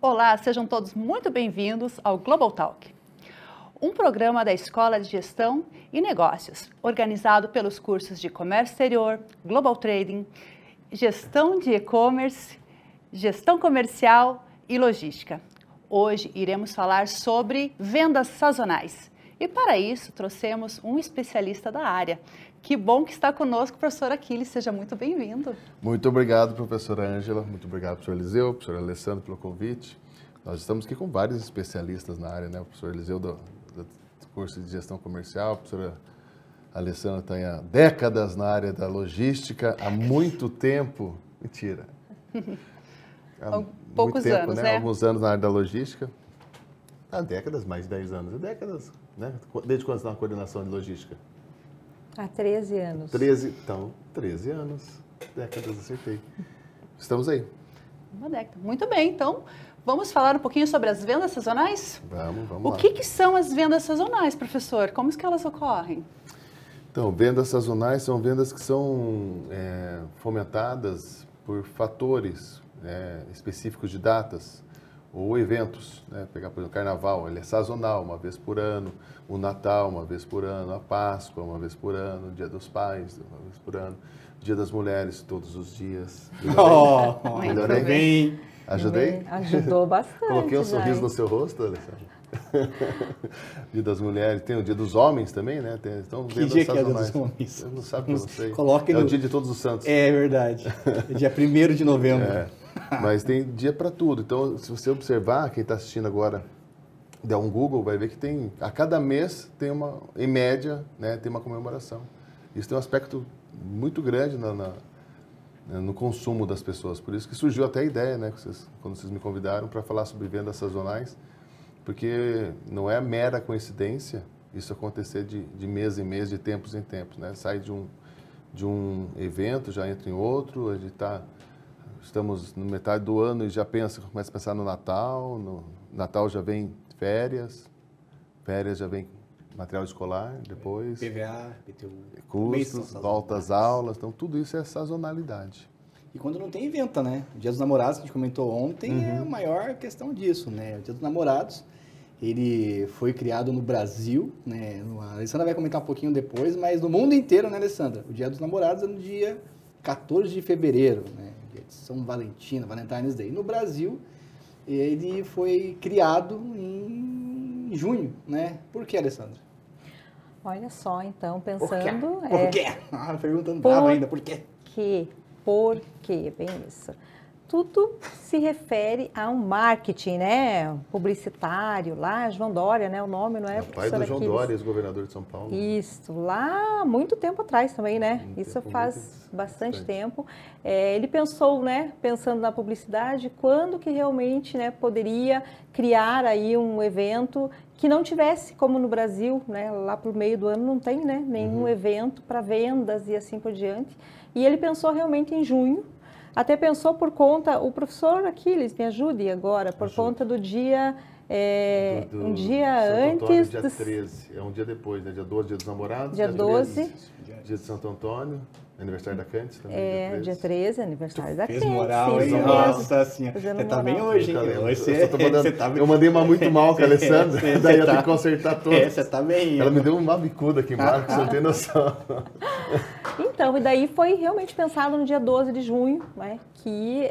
Olá, sejam todos muito bem-vindos ao Global Talk, um programa da Escola de Gestão e Negócios, organizado pelos cursos de Comércio Exterior, Global Trading, Gestão de E-Commerce, Gestão Comercial e Logística. Hoje iremos falar sobre vendas sazonais e para isso trouxemos um especialista da área. Que bom que está conosco, professor Aquiles, seja muito bem-vindo. Muito obrigado, professora Ângela, muito obrigado, professor Eliseu, professor Alessandro, pelo convite. Nós estamos aqui com vários especialistas na área, né? O professor Eliseu do curso de Gestão Comercial, a professora Alessandra está há décadas na área da logística, há muito tempo, mentira, há poucos muito tempo, anos, né? Alguns anos na área da logística, há décadas, mais de 10 anos, décadas, né? Desde quando você está na coordenação de logística? Há 13 anos. 13 anos, décadas, acertei. Estamos aí. Uma década. Muito bem, então vamos falar um pouquinho sobre as vendas sazonais? Vamos lá. O que são as vendas sazonais, professor? Como que elas ocorrem? Então, vendas sazonais são vendas que são fomentadas por fatores específicos de datas ou eventos, né? Pegar, por exemplo, o Carnaval, ele é sazonal, uma vez por ano, o Natal, uma vez por ano, a Páscoa, uma vez por ano, o Dia dos Pais, uma vez por ano, o Dia das Mulheres, todos os dias. Melhorei bem. Ajudei? Ajudou bastante. Coloquei um sorriso hein? no seu rosto, Alessandro. Dia das Mulheres, tem o Dia dos Homens também, né? Então, que dia que é o Dia dos Homens? Eu não sabe, eu não sei. Coloque o Dia de Todos os Santos. É verdade. É dia 1º de novembro. Mas tem dia para tudo. Então, se você observar, quem está assistindo agora, der um Google, vai ver que tem, a cada mês tem uma, em média, né, tem uma comemoração. Isso tem um aspecto muito grande no consumo das pessoas. Por isso que surgiu até a ideia, né, quando vocês me convidaram para falar sobre vendas sazonais, porque não é mera coincidência isso acontecer de mês em mês, de tempos em tempos, né? Sai de um evento, já entra em outro, a gente estamos na metade do ano e já começa a pensar no Natal, no Natal já vem férias já vem material escolar, depois PVA, PTU, custos, volta às aulas, então tudo isso é sazonalidade. E quando não tem evento, né? O Dia dos Namorados, que a gente comentou ontem, é a maior questão disso, né? O Dia dos Namorados, ele foi criado no Brasil, né? A Alessandra vai comentar um pouquinho depois, mas no mundo inteiro, né, Alessandra? O Dia dos Namorados é no dia 14 de fevereiro, né? Dia de São Valentino, Valentine's Day. No Brasil, ele foi criado em junho, né? Por que, Alessandra? Olha só, então, pensando... Por quê? Perguntando brava ainda, por quê? Por quê? Bem isso. Tudo se refere a um marketing, né? Publicitário, lá, João Dória, né? O nome, não é? O pai do João Dória, ex-governador de São Paulo. Isso, lá há muito tempo atrás também, né? Isso faz bastante tempo. Ele pensou, né? Pensando na publicidade, quando que realmente, né, poderia criar aí um evento que não tivesse, como no Brasil, né? Lá pro meio do ano não tem, né? Nenhum evento para vendas e assim por diante. E ele pensou realmente em junho. Até pensou por conta, o professor Aquiles, me ajude agora, por conta do dia, um dia Santo antes... Antônio, dia 13, é um dia depois, né? Dia 12, dia dos namorados. Dia 12. Dia de Santo Antônio, aniversário da Cantes também. Dia 13, aniversário da Cantes. Fez moral, hein? Nossa senhora. Você tá bem hoje, hein? Eu mandei uma muito mal com a Alessandra, daí eu tenho que consertar todas. Você tá bem. Ela me deu uma bicuda aqui embaixo, você não tem noção. Então, e daí foi realmente pensado no dia 12 de junho, né, que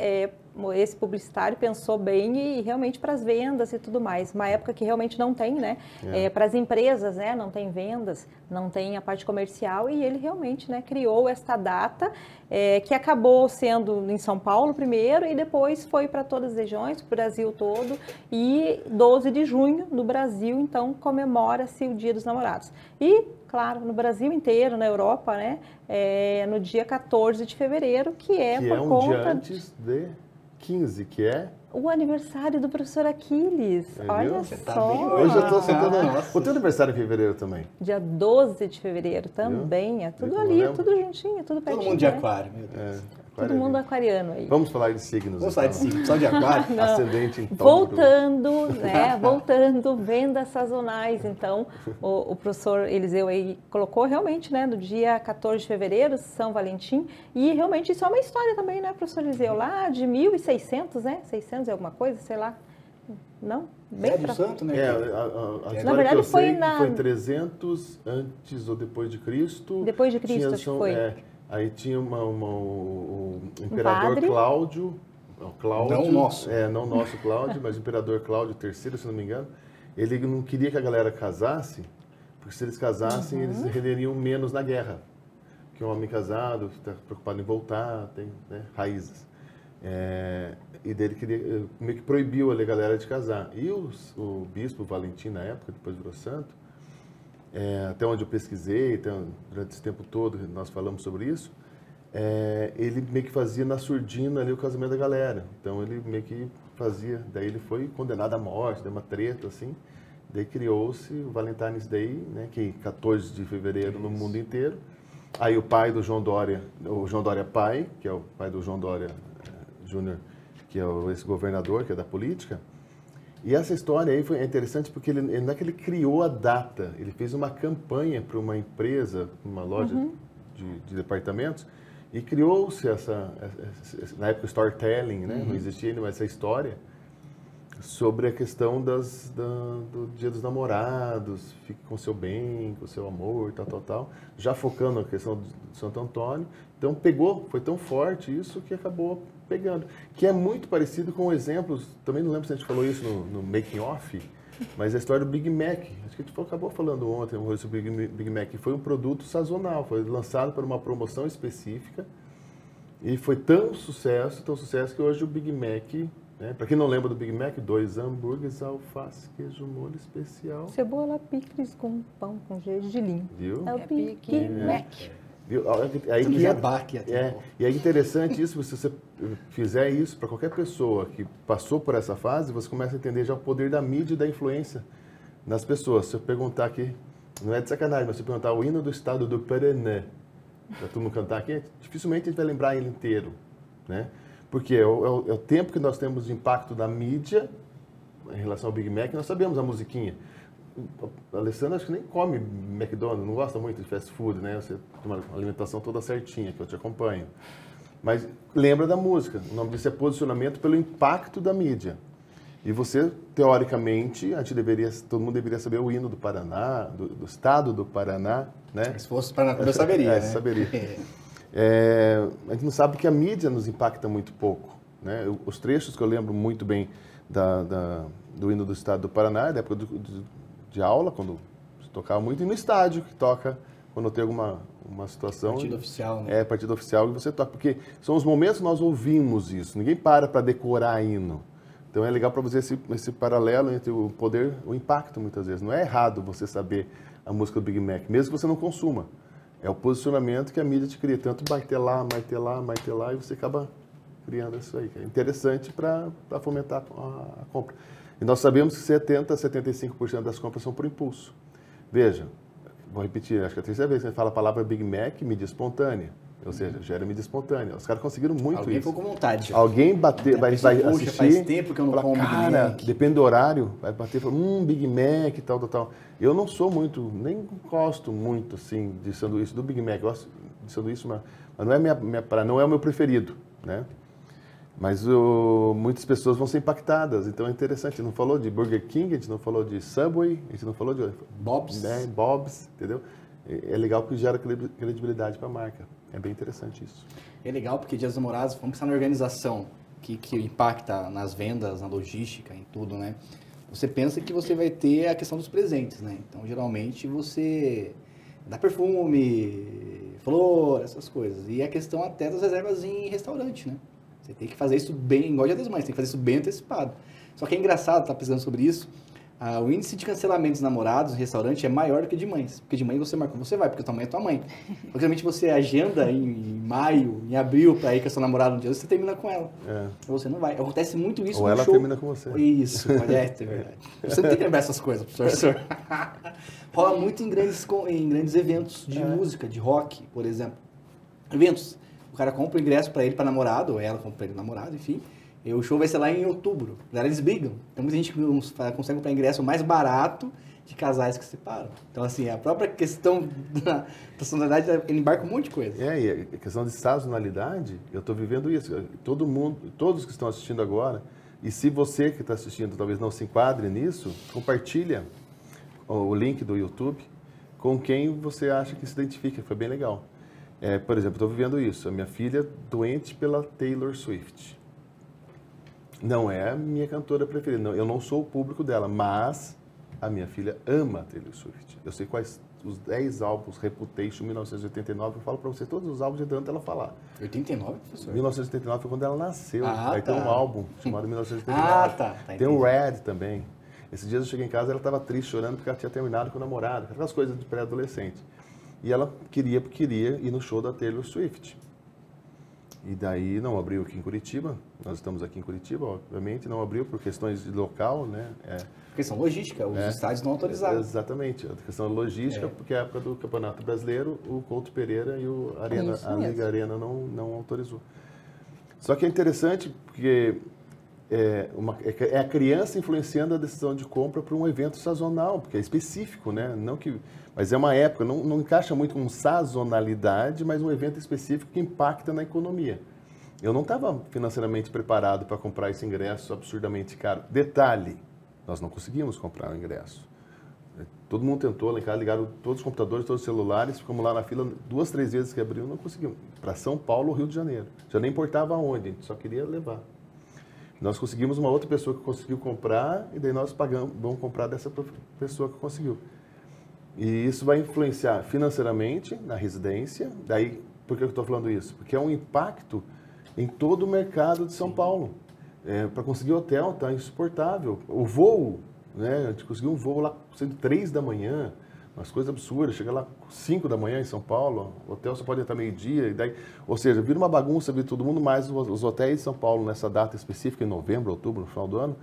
esse publicitário pensou bem e realmente para as vendas e tudo mais. Uma época que realmente não tem, né, para as empresas, né, não tem vendas, não tem a parte comercial e ele realmente, né, criou esta data que acabou sendo em São Paulo primeiro e depois foi para todas as regiões, para o Brasil todo e 12 de junho no Brasil, então comemora-se o Dia dos Namorados. E claro, no Brasil inteiro, na Europa, né? No dia 14 de fevereiro, que por um conta... dia antes de 15, que é... O aniversário do professor Aquiles. Olha Você só. tá bem Eu já estou sentando... Nossa. O teu aniversário é em fevereiro também? Dia 12 de fevereiro também. É tudo ali, tudo juntinho, tudo pertinho. Todo mundo de né? aquário, meu Deus. Todo mundo aquariano aí. Vamos falar de signos. Vamos falar de signos, só de aquário? Ascendente em touro. Voltando, vendas sazonais. Então, o professor Eliseu aí colocou realmente, né, no dia 14 de fevereiro, São Valentim, e realmente isso é uma história também, né, professor Eliseu, lá de 1600, né, 600 e alguma coisa, sei lá, Não? Bem É do pra... santo, né? A Na história verdade, que eu foi sei na- que foi 300 antes ou depois de Cristo. Depois de Cristo, Tinha acho que foi. aí tinha o imperador padre. Cláudio. Cláudio. Não o nosso. Não o nosso Cláudio, mas o imperador Cláudio III, se não me engano. Ele não queria que a galera casasse, porque se eles casassem, eles renderiam menos na guerra. Porque um homem casado está preocupado em voltar, tem, né, raízes. E daí ele queria, meio que proibiu a galera de casar. E o bispo Valentim, na época, depois virou santo, até onde eu pesquisei, durante esse tempo todo nós falamos sobre isso, ele meio que fazia na surdina ali o casamento da galera. Então ele meio que fazia, daí ele foi condenado à morte, deu uma treta assim, daí criou-se o Valentine's Day, né, que é 14 de fevereiro no mundo inteiro. Aí o pai do João Dória, o João Dória pai, que é o pai do João Dória Júnior, que é esse governador, que é da política. E essa história aí é interessante porque ele não é que ele criou a data, ele fez uma campanha para uma empresa, uma loja de departamentos, e criou-se na época, storytelling, né? Não existia ainda essa história, sobre a questão do Dia dos Namorados, fique com seu bem, com seu amor, tal, já focando na questão de Santo Antônio. Então foi tão forte isso que acabou pegando. Que é muito parecido com exemplos, também não lembro se a gente falou isso no Making Off, mas a história do Big Mac. Acho que a gente acabou falando ontem sobre o Big Mac, que foi um produto sazonal, foi lançado para uma promoção específica e foi tão sucesso que hoje o Big Mac, né, para quem não lembra do Big Mac, 2 hambúrgueres, alface, queijo, molho especial. Cebola, picles com pão com gergelim. Viu? É o Big Mac. Viu? Aí Estamos que jabá aqui até. e é interessante isso, se você fizer isso para qualquer pessoa que passou por essa fase, você começa a entender já o poder da mídia e da influência nas pessoas. Se eu perguntar aqui, não é de sacanagem, mas se eu perguntar o hino do estado do Paraná, para todo mundo cantar aqui, dificilmente a gente vai lembrar ele inteiro, né? Porque é o tempo que nós temos de impacto da mídia em relação ao Big Mac, nós sabemos a musiquinha. A Alessandra acho que nem come McDonald's, não gosta muito de fast food, né? Você tem uma alimentação toda certinha, que eu te acompanho. Mas lembra da música. O nome disso é posicionamento pelo impacto da mídia. E você, teoricamente, todo mundo deveria saber o hino do Paraná, do estado do Paraná, né? Se fosse para eu saberia, né? Saberia. A gente não sabe que a mídia nos impacta muito pouco, né? Os trechos que eu lembro muito bem do hino do estado do Paraná, da época de aula, quando se tocava muito, e no estádio, que toca quando tem uma situação... Partido oficial, né? Partido oficial, e você toca. Porque são os momentos que nós ouvimos isso. Ninguém para decorar hino. Então é legal para você esse paralelo entre o poder e o impacto, muitas vezes. Não é errado você saber a música do Big Mac, mesmo que você não consuma. É o posicionamento que a mídia te cria. Tanto martelar, e você acaba criando isso aí. Que é interessante para fomentar a compra. E nós sabemos que 70% a 75% das compras são por impulso. Veja, vou repetir, acho que é a terceira vez que a gente fala a palavra Big Mac, mídia espontânea. Ou seja, gera mídia espontânea. Os caras conseguiram muito Alguém isso. ficou com vontade. Alguém vai assistir. Faz tempo que eu não como Big Mac. Depende do horário, vai bater e falar, Big Mac e tal. Eu não sou muito, nem gosto muito, assim, de sanduíche do Big Mac. Eu gosto de sanduíche, mas não é não é o meu preferido, né? Mas muitas pessoas vão ser impactadas, então é interessante. A gente não falou de Burger King, a gente não falou de Subway, a gente não falou de... Bob's. Né? Bob's, entendeu? É legal porque gera credibilidade para a marca. É bem interessante isso. É legal porque Dia dos Namorados, vamos pensar na organização que impacta nas vendas, na logística, em tudo, né? Você pensa que você vai ter a questão dos presentes, né? Então, geralmente, você dá perfume, flor, essas coisas. E a questão até das reservas em restaurante, né? Você tem que fazer isso bem, igual Dia das Mães, tem que fazer isso bem antecipado. Só que é engraçado, tá pesquisando sobre isso, o índice de cancelamento de namorados no restaurante é maior do que de mães. Porque de mãe você marca, você vai, porque tua mãe é tua mãe. Porque geralmente você agenda em maio, em abril, pra ir com a sua namorada um dia, você termina com ela. Ou você não vai. Acontece muito isso no show. Ou ela termina com você. Isso, é verdade. Você não tem que lembrar essas coisas, professor. Rola muito em grandes eventos de música, de rock, por exemplo. Eventos. O cara compra o ingresso pra ele, pra namorado, ou ela compra pra ele namorado, enfim. E o show vai ser lá em outubro. Eles brigam. Então, muita gente consegue comprar ingresso mais barato de casais que se separam. Então, assim, a própria questão da personalidade, ele embarca um monte de coisa. E a questão de sazonalidade, eu estou vivendo isso. Todo mundo, todos que estão assistindo agora, E se você que está assistindo talvez não se enquadre nisso, compartilha o link do YouTube com quem você acha que se identifica, foi bem legal. Por exemplo, estou vivendo isso, a minha filha doente pela Taylor Swift. Não é a minha cantora preferida, não, eu não sou o público dela, mas a minha filha ama Taylor Swift. Eu sei quais os 10 álbuns, Reputation, 1989, eu falo para você todos os álbuns de tanto ela falar. 89, professor? 1989 foi quando ela nasceu. Aí tá. tem um álbum chamado 1989. Tá. Tem o Red também. Esses dias eu cheguei em casa, ela estava triste, chorando porque ela tinha terminado com o namorado, aquelas coisas de pré-adolescente. E ela queria ir no show da Taylor Swift. E daí não abriu aqui em Curitiba, nós estamos aqui em Curitiba, obviamente, não abriu por questões de local, né? Questão logística, os estádios não autorizaram. Exatamente, a questão logística, porque a época do Campeonato Brasileiro, o Couto Pereira e a Liga Arena não autorizou. Só que é interessante porque é a criança influenciando a decisão de compra para um evento sazonal, porque é específico, né? Mas é uma época, não encaixa muito com sazonalidade, mas um evento específico que impacta na economia. Eu não estava financeiramente preparado para comprar esse ingresso absurdamente caro. Detalhe, nós não conseguimos comprar o ingresso. Todo mundo tentou lá em casa, ligaram todos os computadores, todos os celulares, ficamos lá na fila 2, 3 vezes que abriu, não conseguimos. Para São Paulo ou Rio de Janeiro. Já nem importava aonde, a gente só queria levar. Nós conseguimos uma outra pessoa que conseguiu comprar e daí nós vamos comprar dessa pessoa que conseguiu. E isso vai influenciar financeiramente na residência. Daí, por que eu estou falando isso? Porque é um impacto em todo o mercado de São Paulo. Para conseguir hotel está insuportável. O voo, né? A gente conseguiu um voo lá sendo 3 da manhã, umas coisas absurdas. Chega lá 5 da manhã em São Paulo, o hotel só pode entrar meio-dia. E daí, ou seja, vira uma bagunça, vira todo mundo, mas os hotéis de São Paulo nessa data específica, em novembro, outubro, no final do ano,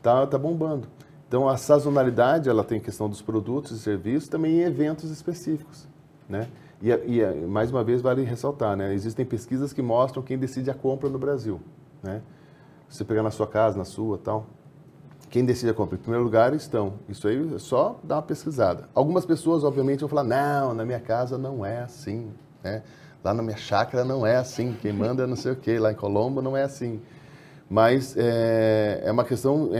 tá bombando. Então, a sazonalidade, ela tem questão dos produtos e serviços, também em eventos específicos, né? E mais uma vez, vale ressaltar, né? Existem pesquisas que mostram quem decide a compra no Brasil, né? Você pegar na sua casa, na sua, tal, quem decide a compra? Em primeiro lugar estão. Isso aí é só dar uma pesquisada. Algumas pessoas, obviamente, vão falar, não, na minha casa não é assim, né? Lá na minha chácara não é assim, quem manda não sei o quê, lá em Colombo não é assim. Mas é uma questão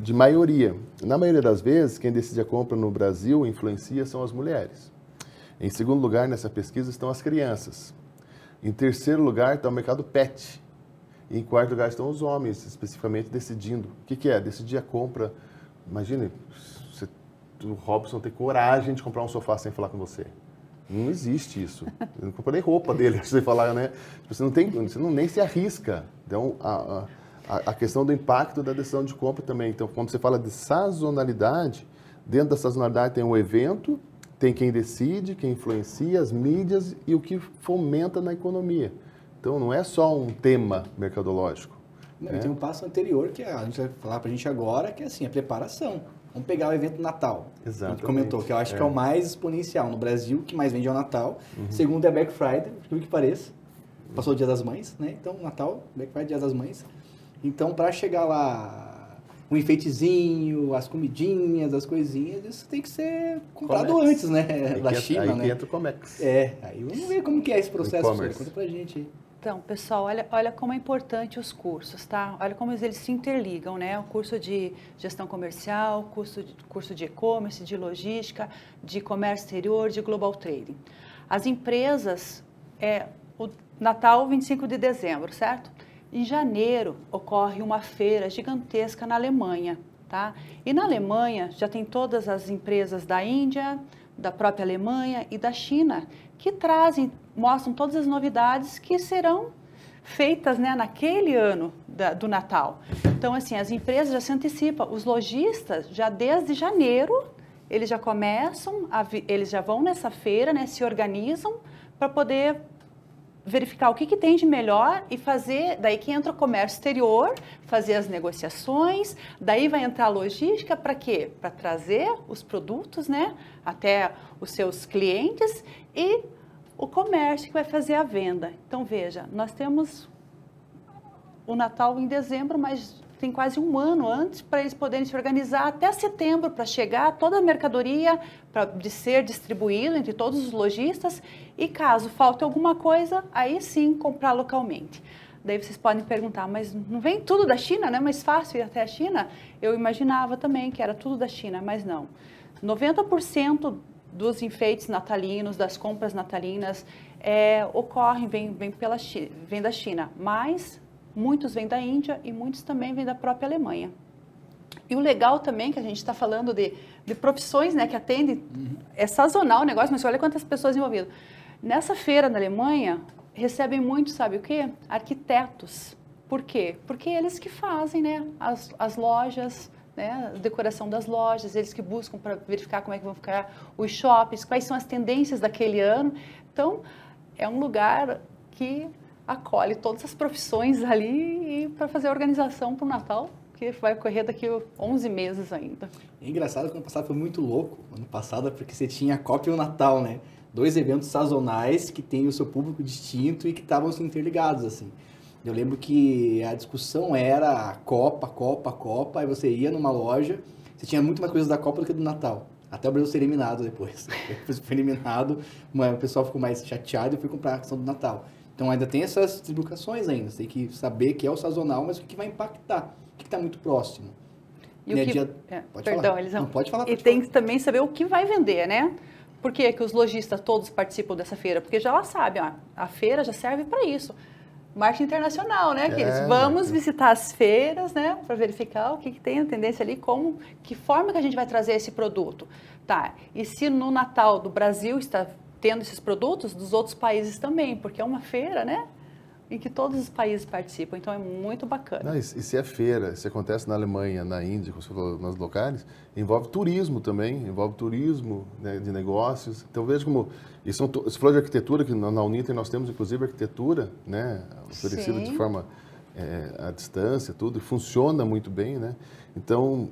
de maioria. Na maioria das vezes, quem decide a compra no Brasil, influencia, são as mulheres. Em segundo lugar, nessa pesquisa, estão as crianças. Em terceiro lugar, está o mercado pet. E em quarto lugar, estão os homens, especificamente, decidindo. O que é? Decidir a compra. Imagine, o Robson ter coragem de comprar um sofá sem falar com você. Não existe isso. Eu não comprei roupa dele sem falar, né? Você nem se arrisca. Então, a questão do impacto da decisão de compra também. Então, quando você fala de sazonalidade, dentro da sazonalidade tem o evento, tem quem decide, quem influencia, as mídias e o que fomenta na economia. Então, não é só um tema mercadológico. Não, tem um passo anterior que a gente vai falar para a gente agora, que é assim, a preparação. Vamos pegar o evento Natal. Exatamente. A gente comentou, que eu acho que é o mais exponencial. No Brasil, o que mais vende é o Natal. Segundo é Black Friday, por que pareça. Passou o Dia das Mães, né? Então, Natal, Black Friday, Dia das Mães. Então, para chegar lá, um enfeitezinho, as comidinhas, as coisinhas, isso tem que ser comprado Comex. antes, né? Da China, né? Aí entra o Comex. Aí vamos ver como que é esse processo. Conta pra gente aí. Então, pessoal, olha como é importante os cursos, tá? Olha como eles se interligam, né? O curso de gestão comercial, curso de e-commerce, de logística, de comércio exterior, de global trading. As empresas, o Natal, 25 de dezembro, certo? Em janeiro, ocorre uma feira gigantesca na Alemanha, tá? E na Alemanha já tem todas as empresas da Índia, da própria Alemanha e da China, que mostram todas as novidades que serão feitas, né, naquele ano do Natal. Então, assim, as empresas já se antecipam, os lojistas já desde janeiro, eles já começam, eles já vão nessa feira, né, se organizam para poder verificar o que tem de melhor e fazer, daí que entra o comércio exterior, fazer as negociações, daí vai entrar a logística para quê? Para trazer os produtos, né, até os seus clientes e o comércio que vai fazer a venda. Então, veja, nós temos o Natal em dezembro, mas tem quase um ano antes para eles poderem se organizar até setembro para chegar toda a mercadoria de ser distribuído entre todos os lojistas e caso falte alguma coisa, aí sim comprar localmente. Daí vocês podem perguntar, mas não vem tudo da China, não é mais fácil ir até a China? Eu imaginava também que era tudo da China, mas não. 90% dos enfeites natalinos, das compras natalinas, ocorrem, vem da China, mas muitos vêm da Índia e muitos também vêm da própria Alemanha. E o legal também que a gente está falando de profissões, né, que atendem, é sazonal o negócio, mas olha quantas pessoas envolvidas. Nessa feira na Alemanha, recebem muito, sabe o quê? Arquitetos. Por quê? Porque eles que fazem, né, as lojas, né, a decoração das lojas, eles que buscam para verificar como é que vão ficar os shoppings, quais são as tendências daquele ano. Então, é um lugar que acolhe todas as profissões ali e para fazer a organização para o Natal, que vai ocorrer daqui a 11 meses ainda. É engraçado que ano passado foi muito louco, ano passado, porque você tinha a Copa e o Natal, né? 2 eventos sazonais que têm o seu público distinto e que estavam se interligados, assim. Eu lembro que a discussão era Copa, aí você ia numa loja, você tinha muito mais coisas da Copa do que do Natal. Até o Brasil ser eliminado depois. Depois foi eliminado, o pessoal ficou mais chateado e foi comprar a questão do Natal. Então ainda tem essas deslocações ainda, você tem que saber que é o sazonal, mas o que vai impactar, o que está muito próximo. E o que... Pode Perdão, falar. Elisão. Não, pode falar. E tem que também saber o que vai vender, né? Por que que os lojistas todos participam dessa feira? Porque já lá sabem, ó, a feira já serve para isso. Marketing internacional, né? Que eles vamos visitar as feiras, né? Para verificar o que tem a tendência ali, que forma que a gente vai trazer esse produto. Tá, e se no Natal do Brasil está tendo esses produtos, dos outros países também, porque é uma feira, né? Em que todos os países participam, então é muito bacana. Não, e se é feira, se acontece na Alemanha, na Índia, como você falou, nos locais, envolve turismo também, envolve turismo, né, de negócios. Então veja como, você falou de arquitetura, que na Uninter nós temos inclusive arquitetura, né, oferecida de forma à distância, tudo, e funciona muito bem, né. Então,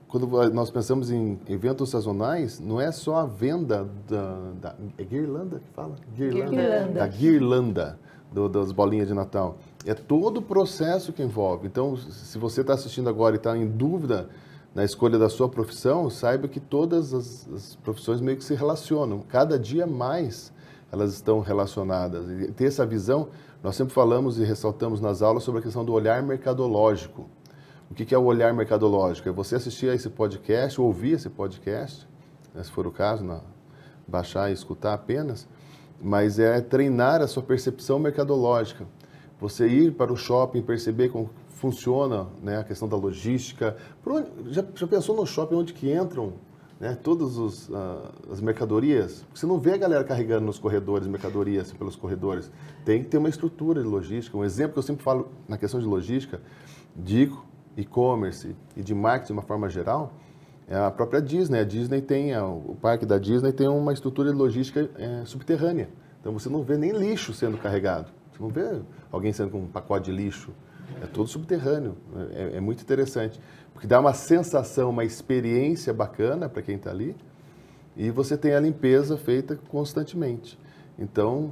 quando nós pensamos em eventos sazonais, não é só a venda é guirlanda que fala? Guirlanda. Da guirlanda. Das bolinhas de Natal. É todo o processo que envolve. Então, se você está assistindo agora e está em dúvida na escolha da sua profissão, saiba que todas as profissões meio que se relacionam. Cada dia mais elas estão relacionadas. E ter essa visão, nós sempre falamos e ressaltamos nas aulas sobre a questão do olhar mercadológico. O que é o olhar mercadológico? É você assistir a esse podcast, ou ouvir esse podcast, né, se for o caso, baixar e escutar apenas, mas é treinar a sua percepção mercadológica. Você ir para o shopping, perceber como funciona, né, a questão da logística. Já pensou no shopping onde que entram, né, todas as mercadorias? Você não vê a galera carregando nos corredores, mercadorias pelos corredores. Tem que ter uma estrutura de logística. Um exemplo que eu sempre falo na questão de logística, de e-commerce e de marketing de uma forma geral, é a própria Disney. A Disney o parque da Disney tem uma estrutura de logística subterrânea. Então você não vê nem lixo sendo carregado. Você não vê alguém sendo com um pacote de lixo. É todo subterrâneo. É muito interessante. Porque dá uma sensação, uma experiência bacana para quem está ali. E você tem a limpeza feita constantemente. Então,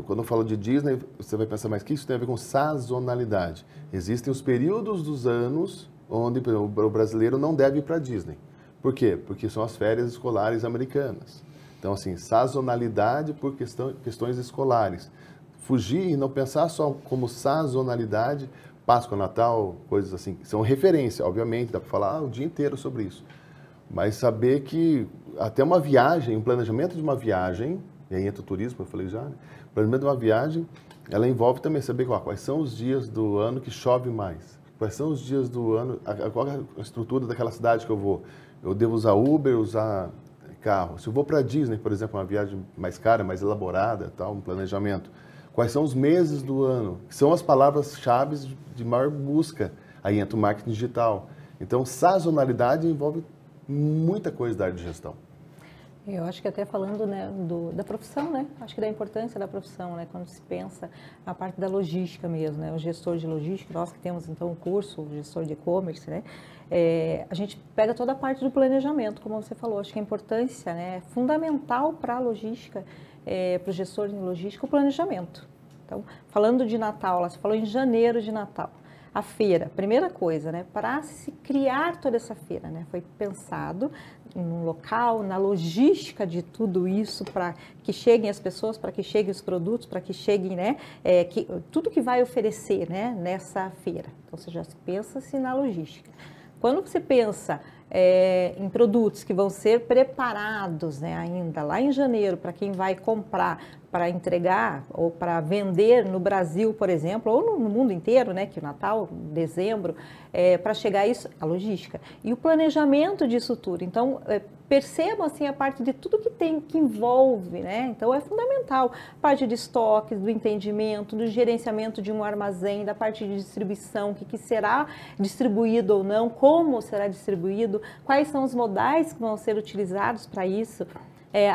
quando eu falo de Disney, você vai pensar, mas que isso tem a ver com sazonalidade? Existem os períodos dos anos onde o brasileiro não deve ir para a Disney. Por quê? Porque são as férias escolares americanas. Então, assim, sazonalidade por questões escolares. Fugir e não pensar só como sazonalidade, Páscoa, Natal, coisas assim. São referência, obviamente, dá para falar o dia inteiro sobre isso. Mas saber que até uma viagem, um planejamento de uma viagem, e aí entra o turismo, eu falei já, né? O planejamento de uma viagem, ela envolve também saber quais são os dias do ano que chove mais. Quais são os dias do ano, qual é a estrutura daquela cidade que eu vou. Eu devo usar Uber, usar carro. Se eu vou para a Disney, por exemplo, uma viagem mais cara, mais elaborada, tal, um planejamento. Quais são os meses do ano? Que são as palavras-chave de maior busca. Aí entra o marketing digital. Então, sazonalidade envolve muita coisa da área de gestão. Eu acho que até falando, né, da profissão, né? Acho que da importância da profissão, né? Quando se pensa a parte da logística mesmo, né? O gestor de logística, nós que temos então o curso, o gestor de e-commerce, né? A gente pega toda a parte do planejamento, como você falou. Acho que a importância, né, é fundamental para a logística, para o gestor de logística, o planejamento. Então, falando de Natal, você falou em janeiro de Natal. a feira, primeira coisa, né, para se criar toda essa feira, né, foi pensado no local, na logística de tudo isso, para que cheguem as pessoas, para que cheguem os produtos, para que cheguem, né, tudo que vai oferecer, né, nessa feira. Então, você já pensa-se na logística. Quando você pensa em produtos que vão ser preparados, né, ainda lá em janeiro, para quem vai comprar, para entregar ou para vender no Brasil, por exemplo, ou no mundo inteiro, né, que o Natal, dezembro, para chegar a isso, a logística e o planejamento disso tudo. Então, percebam assim a parte de tudo que envolve, né? Então é fundamental a parte de estoques, do entendimento, do gerenciamento de um armazém, da parte de distribuição, o que será distribuído ou não, como será distribuído, quais são os modais que vão ser utilizados para isso.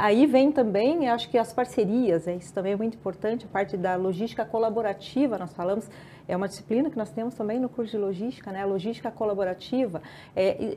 Aí vem também, acho que as parcerias, isso também é muito importante, a parte da logística colaborativa, nós falamos, é uma disciplina que nós temos também no curso de logística, né? A logística colaborativa,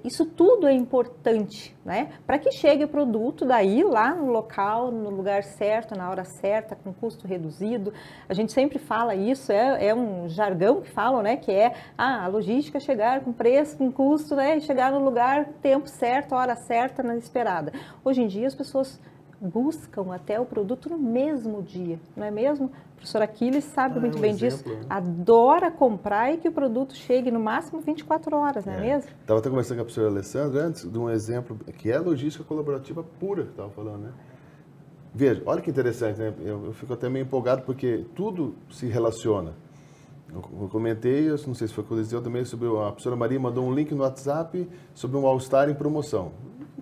isso tudo é importante, né? Para que chegue o produto daí lá no local, no lugar certo, na hora certa, com custo reduzido. A gente sempre fala isso, é um jargão que falam, né? Que a logística chegar com preço, com custo, né? Chegar no lugar, tempo certo, hora certa, na esperada. Hoje em dia as pessoas buscam até o produto no mesmo dia, não é mesmo? O professor Aquiles sabe muito bem disso, adora comprar e que o produto chegue no máximo 24 horas, não é mesmo? Estava até conversando com a professora Alessandra antes de um exemplo que é logística colaborativa pura, que estava falando, né? Veja, olha que interessante, né? Eu fico até meio empolgado porque tudo se relaciona. Eu comentei, eu não sei se foi com o Eliseu também, sobre a professora Maria mandou um link no WhatsApp sobre um All-Star em promoção.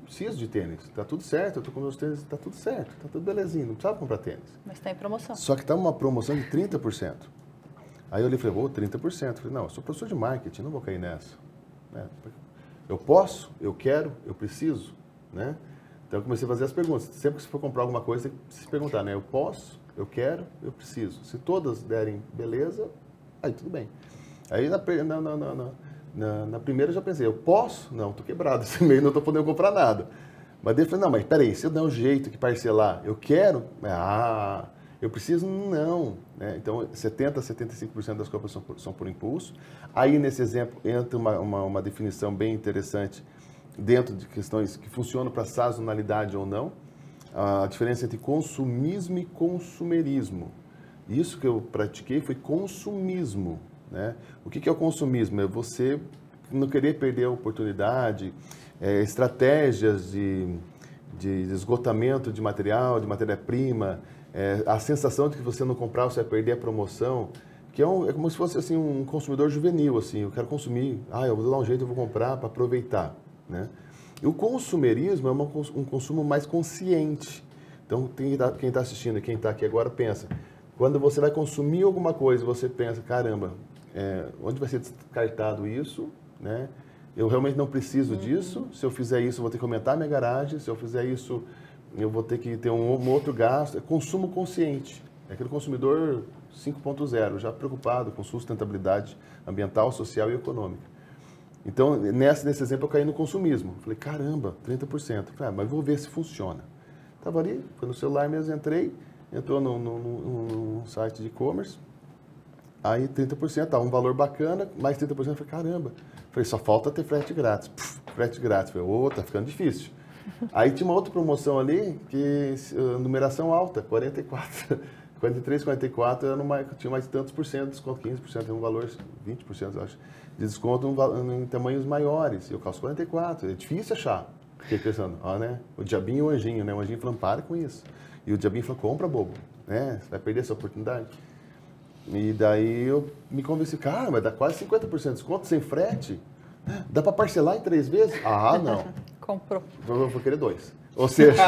Preciso de tênis, tá tudo certo, eu tô com meus tênis, tá tudo certo, tá tudo belezinho, não precisava comprar tênis. Mas está em promoção. Só que tá uma promoção de 30%. Aí eu olhei e falei, 30%. Eu falei, não, eu sou professor de marketing, não vou cair nessa. Eu posso, eu quero, eu preciso, né? Então eu comecei a fazer as perguntas. Sempre que você for comprar alguma coisa, tem que se perguntar, né? Eu posso, eu quero, eu preciso. Se todas derem beleza, aí tudo bem. Aí na primeira eu já pensei, eu posso? Não, estou quebrado esse mês, não estou podendo comprar nada. Mas daí eu falei, não, mas peraí, se eu der um jeito de parcelar, eu quero? Eu preciso? Não. Né? Então, 70% a 75% das compras são por impulso. Aí, nesse exemplo, entra uma definição bem interessante dentro de questões que funcionam para sazonalidade ou não. A diferença entre consumismo e consumerismo. Isso que eu pratiquei foi consumismo. Né? O que é o consumismo? É você não querer perder a oportunidade, estratégias de esgotamento de material, de matéria-prima, a sensação de que você não comprar, você vai perder a promoção, que é como se fosse assim, um consumidor juvenil, assim, eu quero consumir, eu vou dar um jeito, eu vou comprar para aproveitar. Né? E o consumerismo é um consumo mais consciente. Então, quem está assistindo e quem está aqui agora pensa, quando você vai consumir alguma coisa, você pensa, caramba, onde vai ser descartado isso, né? Eu realmente não preciso disso, se eu fizer isso eu vou ter que aumentar a minha garagem, se eu fizer isso eu vou ter que ter um outro gasto. É consumo consciente, é aquele consumidor 5.0, já preocupado com sustentabilidade ambiental, social e econômica. Então, nesse exemplo eu caí no consumismo, falei, caramba, 30%, falei, mas vou ver se funciona. Estava ali, foi no celular mesmo, entrou no site de e-commerce, aí 30%, um valor bacana, mais 30%, eu falei, caramba. Falei, só falta ter frete grátis. Frete grátis. Falei, tá ficando difícil. Aí tinha uma outra promoção ali, que numeração alta, 44, 43, 44, tinha mais tantos por cento de desconto, 15%, um valor, 20%, eu acho, de desconto em tamanhos maiores. Eu calço 44, é difícil achar. Fiquei pensando, né? O diabinho e o anjinho, né? O anjinho falando, para com isso. E o diabinho falou, compra, bobo, né? Você vai perder essa oportunidade. E daí eu me convenci, cara, mas dá quase 50% de desconto sem frete? Dá para parcelar em 3 vezes? Não. Comprou. Eu vou querer 2. Ou seja...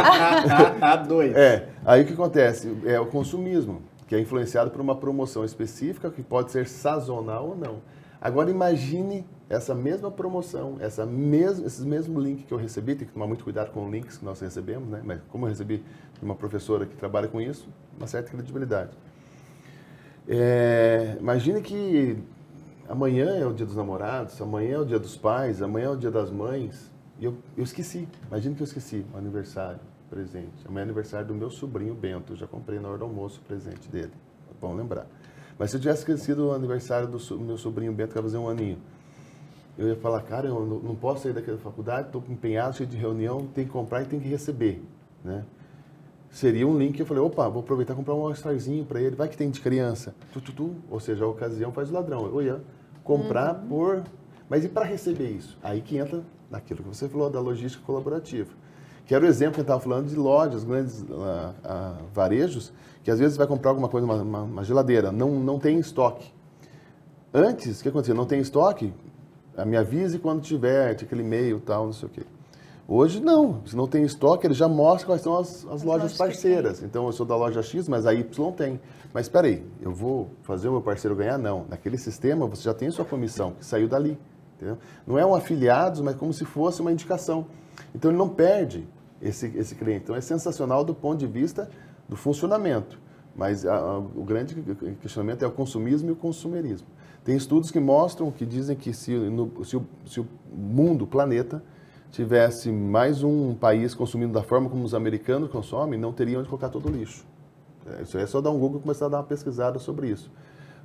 2. Aí o que acontece? É o consumismo, que é influenciado por uma promoção específica, que pode ser sazonal ou não. Agora imagine essa mesma promoção, esses mesmos links que eu recebi, tem que tomar muito cuidado com os links que nós recebemos, né? Mas como eu recebi de uma professora que trabalha com isso, uma certa credibilidade. Imagine que amanhã é o dia dos namorados, amanhã é o dia dos pais, amanhã é o dia das mães, e eu esqueci. Imagine que eu esqueci o aniversário, presente. Amanhã é aniversário do meu sobrinho Bento, eu já comprei na hora do almoço o presente dele. É bom lembrar. Mas se eu tivesse esquecido o aniversário do meu sobrinho Bento, que vai fazer 1 aninho, eu ia falar, cara, eu não posso sair daqui da faculdade, estou empenhado, cheio de reunião, tem que comprar e tem que receber, né? Seria um link que eu falei, opa, vou aproveitar e comprar um All-Starzinho para ele, vai que tem de criança. Ou seja, a ocasião faz o ladrão. Eu ia comprar por... Mas e para receber isso? Aí que entra naquilo que você falou, da logística colaborativa. Que era o exemplo que eu estava falando de lojas, grandes varejos, que às vezes vai comprar alguma coisa, uma geladeira, não tem estoque. Antes, o que acontecia? Não tem estoque, me avise quando tiver, tinha aquele e-mail, tal, não sei o quê. Hoje, não. Se não tem estoque, ele já mostra quais são as lojas parceiras. Então, eu sou da loja X, mas a Y tem. Mas, espera aí, eu vou fazer o meu parceiro ganhar? Não. Naquele sistema, você já tem sua comissão, que saiu dali. Entendeu? Não é um afiliado, mas como se fosse uma indicação. Então, ele não perde esse cliente. Então, é sensacional do ponto de vista do funcionamento. Mas o grande questionamento é o consumismo e o consumerismo. Tem estudos que mostram, que dizem que se o mundo, o planeta, tivesse mais um país consumindo da forma como os americanos consomem, não teriam onde colocar todo o lixo. Isso aí é só dar um Google e começar a dar uma pesquisada sobre isso.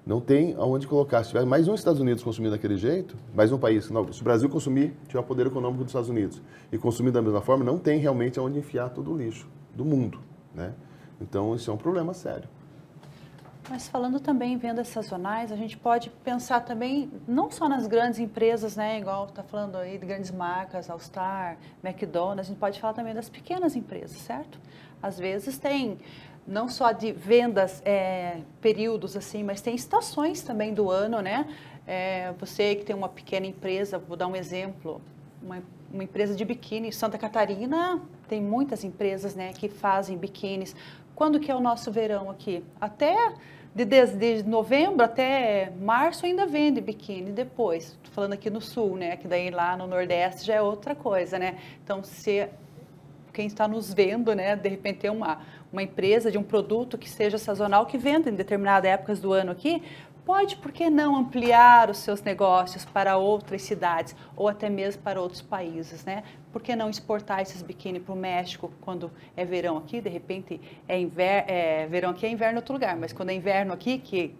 Não tem aonde colocar. Se tiver mais um Estados Unidos consumindo daquele jeito, mais um país, não, se o Brasil consumir, tiver o poder econômico dos Estados Unidos e consumir da mesma forma, não tem realmente aonde enfiar todo o lixo do mundo, né? Então, isso é um problema sério. Mas falando também em vendas sazonais, a gente pode pensar também não só nas grandes empresas, né, igual está falando aí de grandes marcas, All Star, McDonald's, a gente pode falar também das pequenas empresas, certo? Às vezes tem não só de vendas, períodos assim, mas tem estações também do ano, né? Você que tem uma pequena empresa, vou dar um exemplo, uma empresa de biquíni, Santa Catarina tem muitas empresas, né, que fazem biquínis. Quando que é o nosso verão aqui? Até de novembro até março ainda vende biquíni. Depois, estou falando aqui no sul, né? Que daí lá no Nordeste já é outra coisa, né? Então, se quem está nos vendo, né? De repente tem uma empresa de um produto que seja sazonal que venda em determinadas épocas do ano aqui, pode, por que não, ampliar os seus negócios para outras cidades ou até mesmo para outros países, né? Por que não exportar esses biquíni para o México quando é verão aqui? De repente, verão aqui é inverno em outro lugar, mas quando é inverno aqui, que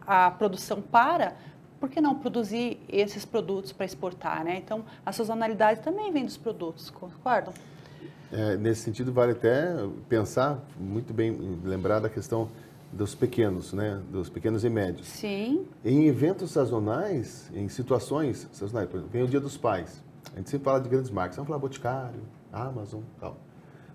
a produção para, por que não produzir esses produtos para exportar, né? Então, a sazonalidade também vem dos produtos, concordam? Nesse sentido, vale até pensar, muito bem, lembrar da questão dos pequenos, né? Dos pequenos e médios. Sim. Em eventos sazonais, em situações sazonais, por exemplo, vem o Dia dos Pais. A gente sempre fala de grandes marcas, vamos falar Boticário, Amazon e tal.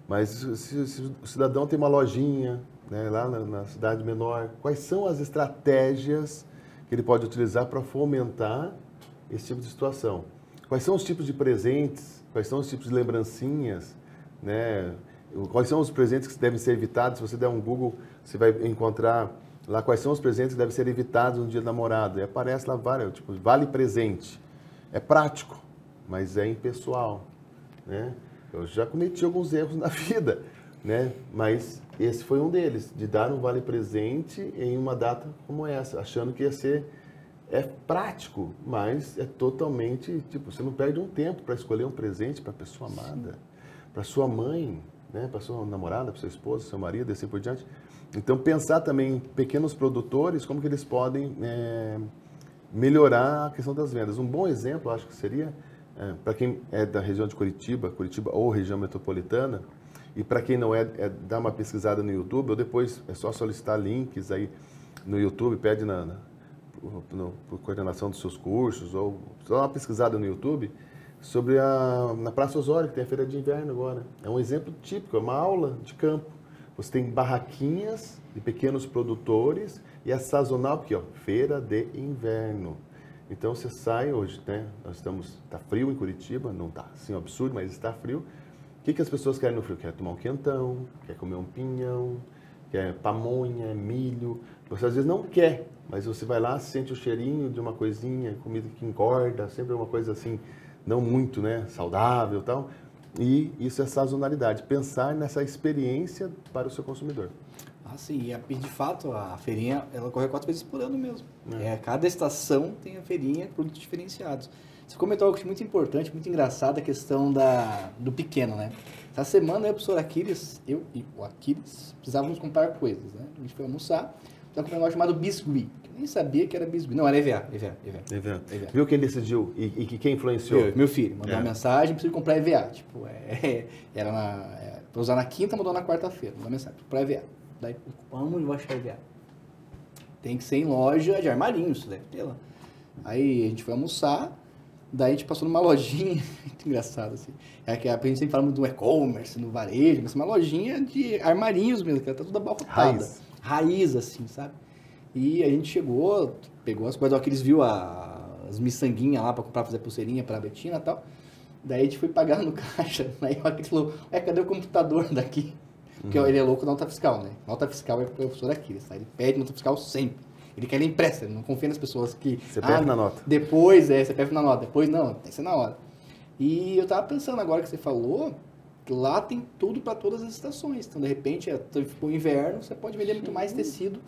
Mas se o cidadão tem uma lojinha, né, lá na cidade menor, quais são as estratégias que ele pode utilizar para fomentar esse tipo de situação? Quais são os tipos de presentes? Quais são os tipos de lembrancinhas? Né? Quais são os presentes que devem ser evitados? Se você der um Google, você vai encontrar lá quais são os presentes que devem ser evitados no dia do namorado. E aparece lá vários, tipo, vale presente. É prático, mas é impessoal, né? Eu já cometi alguns erros na vida, né? Mas esse foi um deles, de dar um vale presente em uma data como essa, achando que ia ser prático, mas é totalmente, tipo, você não perde um tempo para escolher um presente para a pessoa amada, para sua mãe, né, para sua namorada, para sua esposa, seu marido, e assim por diante. Então, pensar também em pequenos produtores, como que eles podem melhorar a questão das vendas. Um bom exemplo, acho que seria, para quem é da região de Curitiba ou região metropolitana, e para quem não dar uma pesquisada no YouTube, ou depois é só solicitar links aí no YouTube, pede por coordenação dos seus cursos, ou só uma pesquisada no YouTube, sobre na Praça Osório, que tem a feira de inverno agora. É um exemplo típico, é uma aula de campo. Você tem barraquinhas de pequenos produtores e é sazonal, porque, feira de inverno. Então, você sai hoje, né? Está frio em Curitiba, não está assim um absurdo, mas está frio. O que as pessoas querem no frio? Quer tomar um quentão, quer comer um pinhão, quer pamonha, milho. Você às vezes não quer, mas você vai lá, sente o cheirinho de uma coisinha, comida que engorda, sempre uma coisa assim, não muito, né, saudável e tal. E isso é sazonalidade, pensar nessa experiência para o seu consumidor. Ah, sim, e de fato a feirinha, ela corre 4 vezes por ano mesmo. Cada estação tem a feirinha, produtos diferenciados. Você comentou algo muito importante, muito engraçado, a questão do pequeno, né? Essa semana eu e o professor Aquiles, eu e o Aquiles, precisávamos comprar coisas, né? A gente foi almoçar, tem um negócio chamado biscuit. Eu nem sabia que era biscuit. Não, era EVA. Viu quem decidiu e quem influenciou? Meu filho. Mandou uma mensagem, preciso comprar EVA. Tipo, pra usar na quinta, mandou na quarta-feira. Mandou mensagem, comprar EVA. Daí, onde vou achar EVA? Tem que ser em loja de armarinhos, isso deve ter lá. Aí a gente foi almoçar, daí a gente passou numa lojinha, muito engraçado assim. É que a gente sempre fala muito do e-commerce, no varejo, mas uma lojinha de armarinhos mesmo, que ela tá toda abarrotada. Raiz, assim, sabe? E a gente chegou, pegou as coisas, ó, que eles viu as miçanguinhas lá pra comprar, fazer pulseirinha pra Betina e tal. Daí a gente foi pagar no caixa, aí o Aquiles falou, cadê o computador daqui? Porque ele é louco da nota fiscal, né? Nota fiscal é o professor Aquiles, tá? Ele pede nota fiscal sempre. Ele quer, ele empresta, ele não confia nas pessoas que... CPF na nota. Depois, CPF na nota. Depois, não, tem que ser na hora. E eu tava pensando agora que você falou, que lá tem tudo para todas as estações. Então, de repente, o inverno, você pode vender muito mais tecido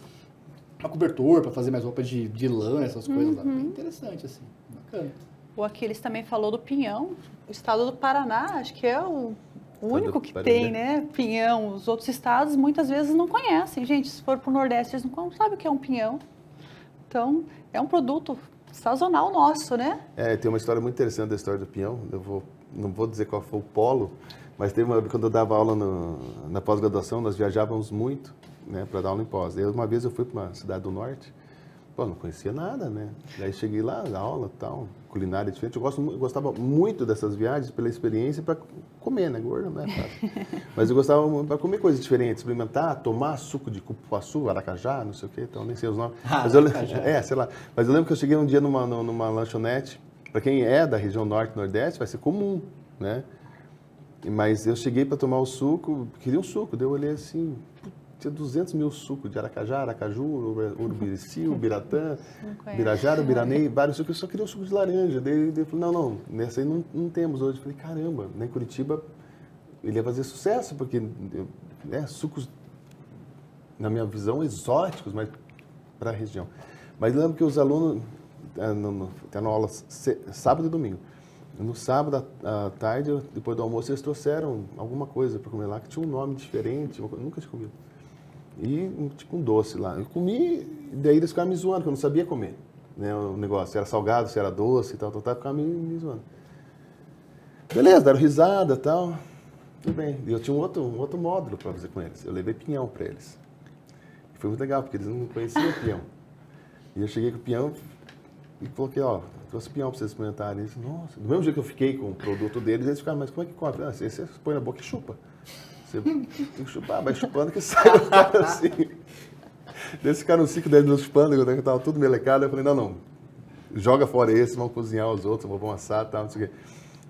para cobertor, para fazer mais roupa de lã, essas coisas lá. Bem interessante, assim. Bacana. O Aquiles também falou do pinhão. O estado do Paraná, acho que é o único que tem, né? Pinhão. Os outros estados, muitas vezes, não conhecem. Gente, se for para o Nordeste, eles não sabem o que é um pinhão. Então, é um produto sazonal nosso, né? Tem uma história muito interessante da história do pinhão. Não vou dizer qual foi o polo, mas teve uma vez, quando eu dava aula na pós-graduação, nós viajávamos muito, né, para dar aula em pós. E uma vez eu fui para uma cidade do norte, não conhecia nada, né? Daí cheguei lá, da aula e tal, culinária diferente. Eu gostava muito dessas viagens pela experiência para comer, né? Gordo, não é fácil. Mas eu gostava para comer coisas diferentes, experimentar, tomar suco de cupuaçu, aracajá, não sei o quê, então nem sei os nomes. Mas sei lá. Mas eu lembro que eu cheguei um dia numa lanchonete, para quem é da região norte e nordeste, vai ser comum, né? Mas eu cheguei para tomar o suco, queria um suco, daí eu olhei assim, tinha 200 mil sucos de aracajá, aracaju, urubirici, ubiratã, birajara, biranei, vários sucos. Eu só queria um suco de laranja. Daí ele falou, não, nessa aí não temos hoje. Eu falei, caramba, em Curitiba ele ia fazer sucesso, porque sucos, na minha visão, exóticos, mas para a região. Mas eu lembro que os alunos, tendo aula sábado e domingo, no sábado à tarde, depois do almoço, eles trouxeram alguma coisa para comer lá, que tinha um nome diferente, eu nunca tinha comido. E tipo um doce lá. Eu comi, e daí eles ficaram me zoando, porque eu não sabia comer, né, o negócio. Se era salgado, se era doce e tal, ficavam me zoando. Beleza, deram risada e tal. Tudo bem. E eu tinha um outro módulo para fazer com eles. Eu levei pinhão para eles. E foi muito legal, porque eles não conheciam o pinhão. E eu cheguei com o pinhão e coloquei, trouxe pinhão para vocês experimentarem. Eles, nossa, do mesmo jeito que eu fiquei com o produto deles, eles ficaram, mas como é que come? Você põe na boca e chupa. Você tem que chupar, vai chupando que sai o cara assim. Eles ficaram 5, 10 minutos chupando, eu estava tudo melecado. Eu falei, não, joga fora esse, vamos cozinhar os outros, vamos assar e tal, não sei o quê.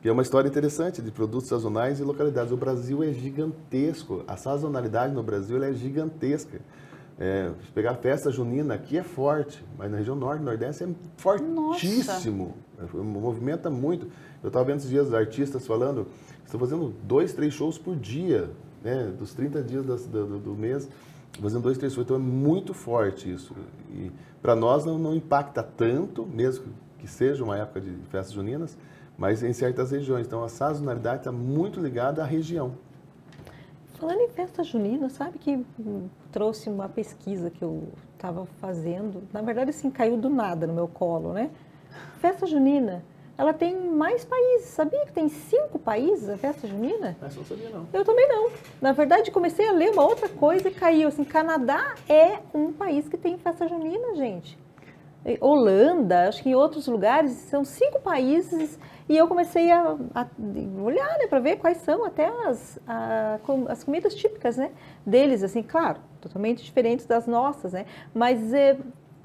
E é uma história interessante de produtos sazonais e localidades. O Brasil é gigantesco, a sazonalidade no Brasil é gigantesca. Se pegar a festa junina, aqui é forte, mas na região norte e nordeste é fortíssimo. Movimenta muito. Eu estava vendo esses dias artistas falando, estão fazendo 2, 3 shows por dia, né? Dos 30 dias do mês, fazendo 2, 3 shows. Então é muito forte isso. E para nós não impacta tanto, mesmo que seja uma época de festas juninas, mas em certas regiões. Então a sazonalidade está muito ligada à região. Falando em festa junina, sabe que trouxe uma pesquisa que eu estava fazendo, na verdade assim, caiu do nada no meu colo, né? Festa junina, ela tem mais países, sabia que tem 5 países a festa junina? Mas não sabia não. Eu também não. Na verdade, comecei a ler uma outra coisa e caiu, assim, Canadá é um país que tem festa junina, gente. Holanda, acho que em outros lugares, são 5 países e eu comecei a olhar, né, para ver quais são até as comidas típicas, né, deles, assim, claro, totalmente diferentes das nossas, né, mas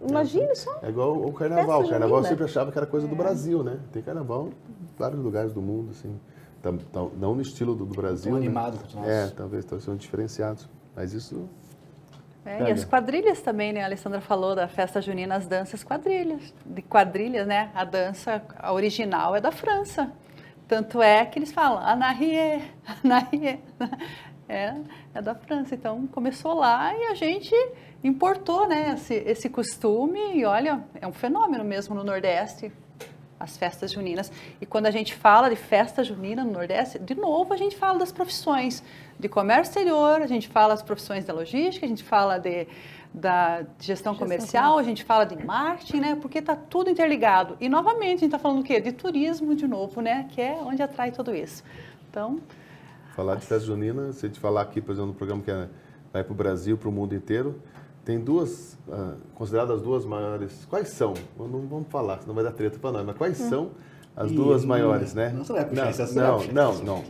imagine só. É igual o carnaval. O carnaval eu sempre achava que era coisa do Brasil, né? Tem carnaval em vários lugares do mundo, assim, não no estilo do Brasil. Animado, né? Talvez sejam diferenciados, mas isso... E as quadrilhas também, né? A Alessandra falou da festa junina, as danças quadrilhas, né? A dança original é da França. Tanto é que eles falam, Anarie, é da França. Então, começou lá e a gente importou, né, esse costume e, olha, é um fenômeno mesmo no Nordeste, as festas juninas. E quando a gente fala de festa junina no Nordeste, de novo a gente fala das profissões de comércio exterior, a gente fala das profissões da logística, a gente fala da gestão comercial, a gente fala de marketing, né? Porque está tudo interligado. E, novamente, a gente está falando o quê? De turismo, de novo, né? Que é onde atrai tudo isso. Então... Falar de festa junina, se a gente falar aqui, por exemplo, no programa que vai para o Brasil, para o mundo inteiro, tem duas, consideradas as duas maiores. Quais são? Não vamos falar, senão vai dar treta para nós, mas quais são as duas maiores, né? Não, vai puxar esse assunto. Nós não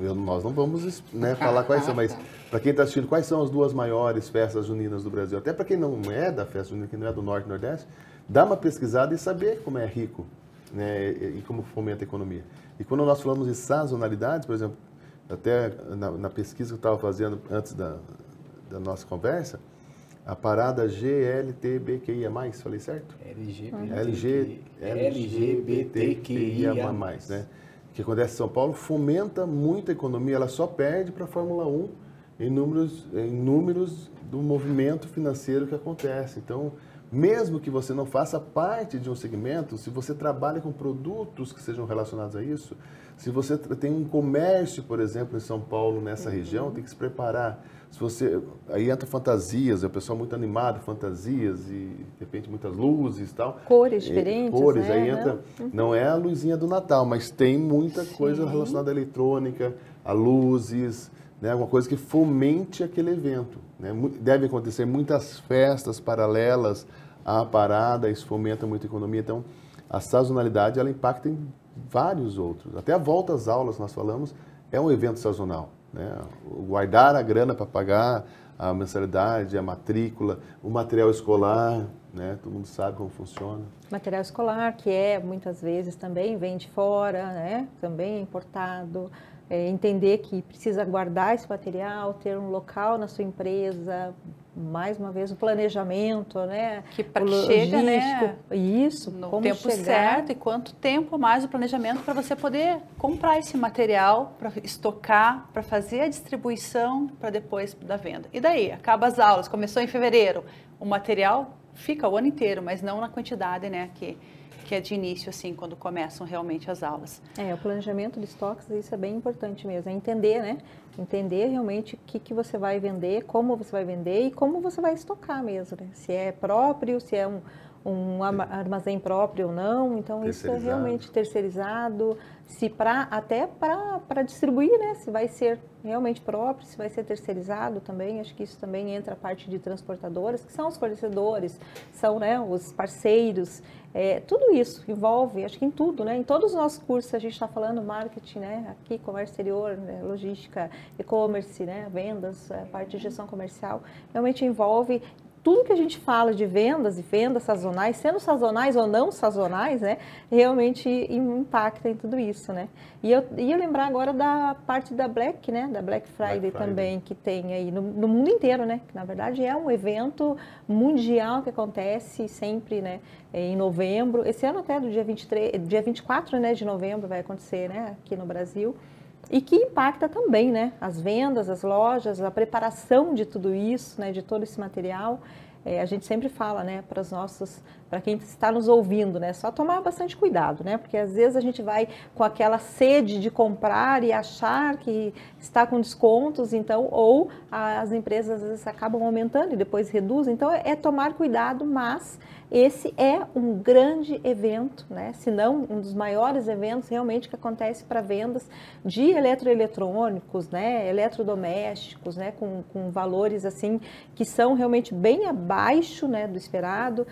vamos, né, falar quais são, mas para quem está assistindo, quais são as duas maiores festas juninas do Brasil? Até para quem não é da festa junina, quem não é do Norte e Nordeste, dá uma pesquisada e saber como é rico, né, e como fomenta a economia. E quando nós falamos de sazonalidades, por exemplo, até na pesquisa que eu estava fazendo antes da nossa conversa, a parada GLTBQIA+, falei certo? LGBTQIA+, né? O que acontece em São Paulo fomenta muito a economia, ela só perde para a Fórmula 1 em números do movimento financeiro que acontece. Então, mesmo que você não faça parte de um segmento, se você trabalha com produtos que sejam relacionados a isso, se você tem um comércio, por exemplo, em São Paulo, nessa região, tem que se preparar. Se você, aí entra fantasias, é o pessoal muito animado, fantasias e, de repente, muitas luzes e tal. Cores diferentes, cores, né? aí entra, não é a luzinha do Natal, mas tem muita coisa relacionada à eletrônica, a luzes, né? Alguma coisa que fomente aquele evento, né? Deve acontecer muitas festas paralelas à parada, isso fomenta muito a economia. Então, a sazonalidade, ela impacta em vários outros. Até a volta às aulas, nós falamos, é um evento sazonal, né? Guardar a grana para pagar a mensalidade, a matrícula, o material escolar, né? Todo mundo sabe como funciona. Material escolar, que muitas vezes também vem de fora, né? Também é importado. Entender que precisa guardar esse material, ter um local na sua empresa, mais uma vez o planejamento, né? Que chega, né? Isso, no como tempo chegar. certo e quanto tempo mais o planejamento para você poder comprar esse material, para estocar, para fazer a distribuição, para depois da venda. E daí, acaba as aulas, começou em fevereiro, o material fica o ano inteiro, mas não na quantidade, né? Que é de início, assim, quando começam realmente as aulas. O planejamento de estoques, isso é bem importante mesmo, é entender, né? Entender realmente o que você vai vender, como você vai vender e como você vai estocar mesmo, né? Se é próprio, se é um armazém próprio ou não, então isso é realmente terceirizado, se até para distribuir, né? Se vai ser realmente próprio, se vai ser terceirizado também, acho que isso também entra a parte de transportadoras, que são os fornecedores, são, né, os parceiros, tudo isso envolve, acho que em tudo, né? Em todos os nossos cursos a gente está falando marketing, né? Aqui, comércio exterior, né? Logística, e-commerce, né? Vendas, parte de gestão comercial, realmente envolve tudo que a gente fala de vendas e vendas sazonais, sendo sazonais ou não sazonais, né, realmente impacta em tudo isso, né. E eu ia lembrar agora da parte da Black, né, da Black Friday também, que tem aí no mundo inteiro, né, que na verdade é um evento mundial que acontece sempre, né, em novembro. Esse ano até do dia 24, né, de novembro vai acontecer, né, aqui no Brasil. E que impacta também, né, as vendas, as lojas, a preparação de tudo isso, né, de todo esse material. A gente sempre fala, né, para quem está nos ouvindo, né, só tomar bastante cuidado, né, porque às vezes a gente vai com aquela sede de comprar e achar que está com descontos, então, ou as empresas às vezes acabam aumentando e depois reduzem, então é tomar cuidado, mas esse é um grande evento, né? Se não um dos maiores eventos realmente que acontece para vendas de eletroeletrônicos, né? Eletrodomésticos, né? Com valores assim que são realmente bem abaixo, né, do esperado,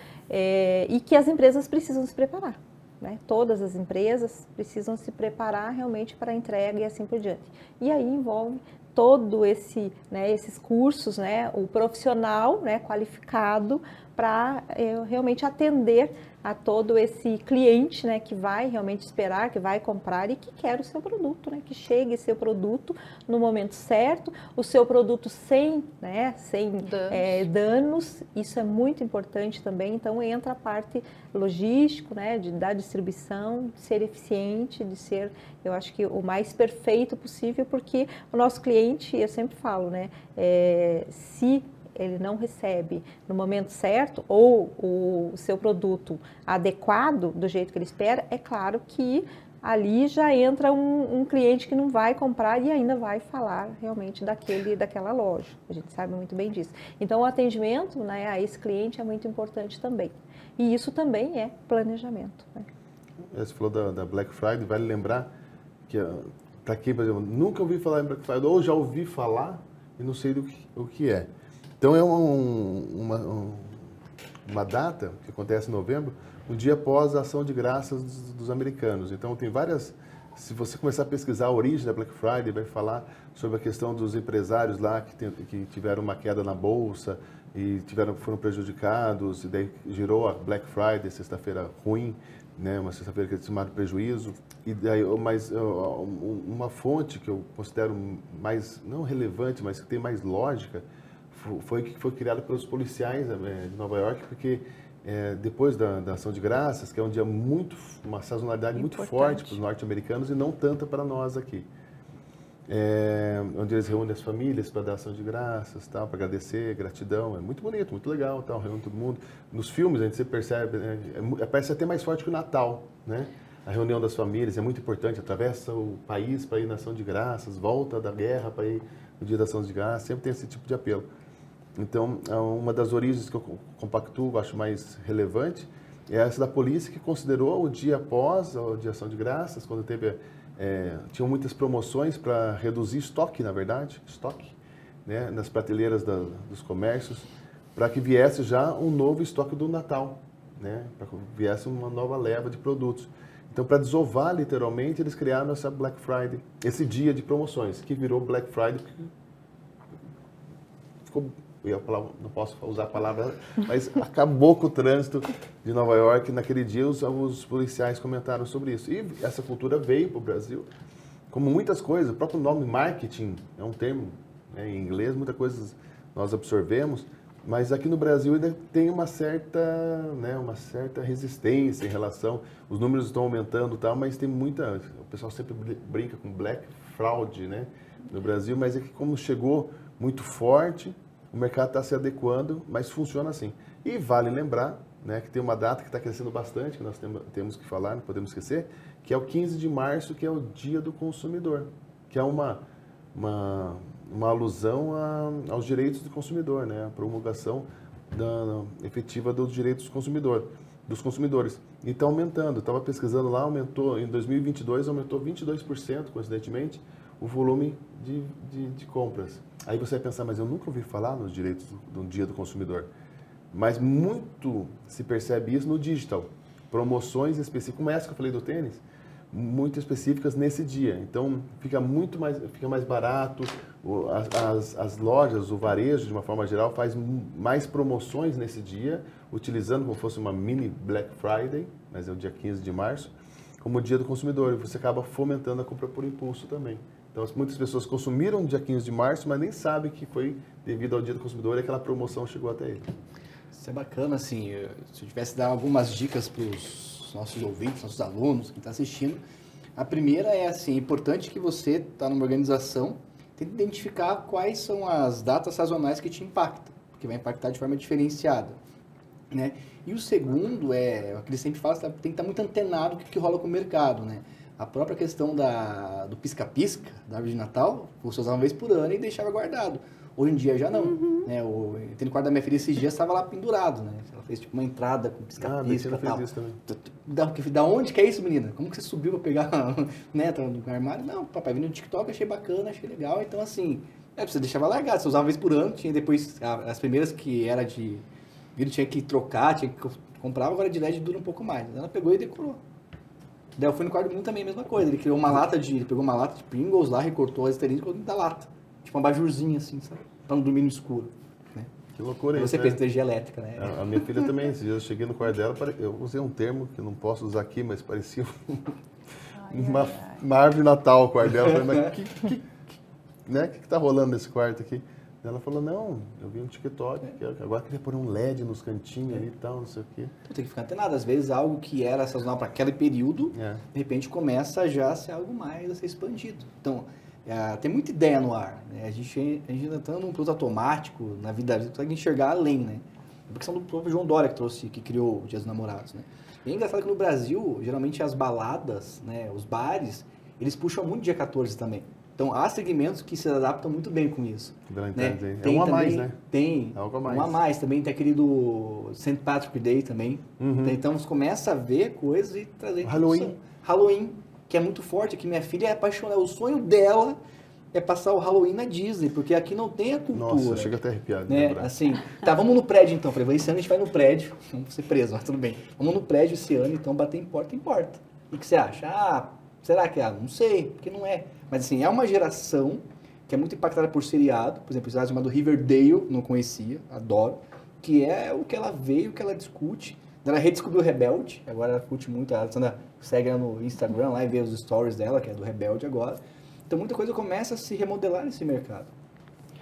e que as empresas precisam se preparar. Né? Todas as empresas precisam se preparar realmente para a entrega e assim por diante. E aí envolve todo esses cursos, né, o profissional, né, qualificado para realmente atender a todo esse cliente, né, que vai realmente esperar, que vai comprar e que quer o seu produto, né, que chegue seu produto no momento certo, o seu produto sem danos, isso é muito importante também, então entra a parte logística, né, da distribuição, de ser eficiente, de ser, eu acho que o mais perfeito possível, porque o nosso cliente, eu sempre falo, né, se ele não recebe no momento certo ou o seu produto adequado do jeito que ele espera, é claro que ali já entra um cliente que não vai comprar e ainda vai falar realmente daquela loja. A gente sabe muito bem disso. Então, o atendimento, né, a esse cliente é muito importante também. E isso também é planejamento, né? Você falou da Black Friday, vale lembrar que, para quem, por exemplo, nunca ouvi falar em Black Friday, ou já ouvi falar e não sei o que é. Então, é uma data que acontece em novembro, um dia após a ação de graças dos americanos. Então, tem várias... Se você começar a pesquisar a origem da Black Friday, vai falar sobre a questão dos empresários lá que tiveram uma queda na bolsa e foram prejudicados, e daí gerou a Black Friday, sexta-feira ruim, né? Uma sexta-feira que eles tomaram prejuízo. E daí, mas uma fonte que eu considero mais, não relevante, mas que tem mais lógica, foi que foi criada pelos policiais de Nova York, porque depois da ação de graças, que é um dia uma sazonalidade muito forte para os norte-americanos e não tanta para nós aqui. Onde eles reúnem as famílias para dar ação de graças, tal, para agradecer, gratidão. É muito bonito, muito legal, tal, reúne todo mundo. Nos filmes a gente percebe, né, parece até mais forte que o Natal, né? A reunião das famílias é muito importante, atravessa o país para ir na ação de graças, volta da guerra para ir no dia da ação de graças, sempre tem esse tipo de apelo. Então, uma das origens que eu compactuo, acho mais relevante, é essa da polícia, que considerou o dia após a dia de ação de graças, quando tinham muitas promoções para reduzir estoque, na verdade, né, nas prateleiras dos comércios, para que viesse já um novo estoque do Natal, né, para que viesse uma nova leva de produtos. Então, para desovar, literalmente, eles criaram essa Black Friday, esse dia de promoções, que virou Black Friday, não posso usar a palavra, mas acabou com o trânsito de Nova York. Naquele dia, os policiais comentaram sobre isso. E essa cultura veio para o Brasil, como muitas coisas. O próprio nome marketing é um termo, né, em inglês, muitas coisas nós absorvemos, mas aqui no Brasil ainda tem uma certa resistência em relação... Os números estão aumentando, tal, mas tem muita... O pessoal sempre brinca com Black Fraud, né, no Brasil, mas é que como chegou muito forte... O mercado está se adequando, mas funciona assim. E vale lembrar, né, que tem uma data que está crescendo bastante, que nós temos que falar, não podemos esquecer, que é o 15 de março, que é o Dia do Consumidor, que é uma alusão aos direitos do consumidor, né, a promulgação efetiva dos direitos dos consumidores. E está aumentando, estava pesquisando lá, aumentou, em 2022, aumentou 22%, coincidentemente, o volume de compras. Aí você vai pensar, mas eu nunca ouvi falar nos direitos do Dia do Consumidor. Mas muito se percebe isso no digital. Promoções específicas, como essa que eu falei do tênis, muito específicas nesse dia. Então, fica mais barato, as lojas, o varejo, de uma forma geral, faz mais promoções nesse dia, utilizando como fosse uma mini Black Friday, mas é o dia 15 de março, como o Dia do Consumidor. E você acaba fomentando a compra por impulso também. Então, muitas pessoas consumiram no dia 15 de março, mas nem sabem que foi devido ao Dia do Consumidor e aquela promoção chegou até ele. Isso é bacana, assim, se eu tivesse dar algumas dicas para os nossos ouvintes, nossos alunos, quem está assistindo. A primeira é, assim, é importante que você está numa organização, tente identificar quais são as datas sazonais que te impactam, porque vai impactar de forma diferenciada, né? E o segundo é, o que ele sempre fala, tem que estar muito antenado com o que rola com o mercado, né? A própria questão do pisca-pisca, da árvore de Natal, você usava uma vez por ano e deixava guardado. Hoje em dia já não. Né? Tem no quarto da minha filha esses dias, estava lá pendurado. Né? Ela fez tipo uma entrada com pisca-pisca. Ela fez isso também. Da onde que é isso, menina? Como que você subiu para pegar, né, no armário? Não, papai, vi no TikTok, achei bacana, achei legal. Então, assim, você deixava largado, você usava uma vez por ano, tinha depois as primeiras que era de vidro, tinha que trocar, tinha que comprava, agora de LED dura um pouco mais. Ela pegou e decorou. Daí eu fui no quarto do menino também, a mesma coisa. Ele pegou uma lata de Pringles lá, recortou as estrelinhas e colocou dentro da lata. Tipo uma abajurzinha assim, sabe? Pra não dormir no escuro. Né? Que loucura isso, você pensa em energia elétrica, né? A minha filha também, esses dias eu cheguei no quarto dela, eu usei um termo que eu não posso usar aqui, mas parecia uma árvore de Natal o quarto dela. Eu falei, mas o que tá rolando nesse quarto aqui? Ela falou, não, eu vi um TikTok, agora queria pôr um LED nos cantinhos ali e tal, não sei o quê. Tem que ficar antenado. Às vezes algo que era sazonal para aquele período, de repente começa já a ser algo mais a ser expandido. Então, tem muita ideia no ar. Né? A gente ainda está num piloto automático, na vida, consegue enxergar além, né? Por questão do próprio João Dória que criou o Dia dos Namorados, né? E é engraçado que no Brasil, geralmente as baladas, né, os bares, eles puxam muito dia 14 também. Então, há segmentos que se adaptam muito bem com isso. Né? É um a mais, né? Tem. É algo a mais. Um a mais. Também tem aquele do St. Patrick's Day também. Então, você começa a ver coisas e trazer... Halloween, que é muito forte. Aqui minha filha é apaixonada. O sonho dela é passar o Halloween na Disney, porque aqui não tem a cultura. Nossa, chega até arrepiado. Né? Assim, tá, vamos no prédio então. Falei, esse ano a gente vai no prédio. Vamos ser presos, mas tudo bem. Vamos no prédio esse ano, então bater em porta em porta. E o que você acha? Ah, será que é? Não sei, porque não é. Mas assim, é uma geração que é muito impactada por seriado. Por exemplo, o seriado chamado Riverdale, não conhecia, adoro. Que é o que ela vê, o que ela discute. Ela redescobriu o Rebelde, agora ela curte muito. A Alessandra segue ela no Instagram lá e vê os stories dela, que é do Rebelde agora. Então muita coisa começa a se remodelar nesse mercado.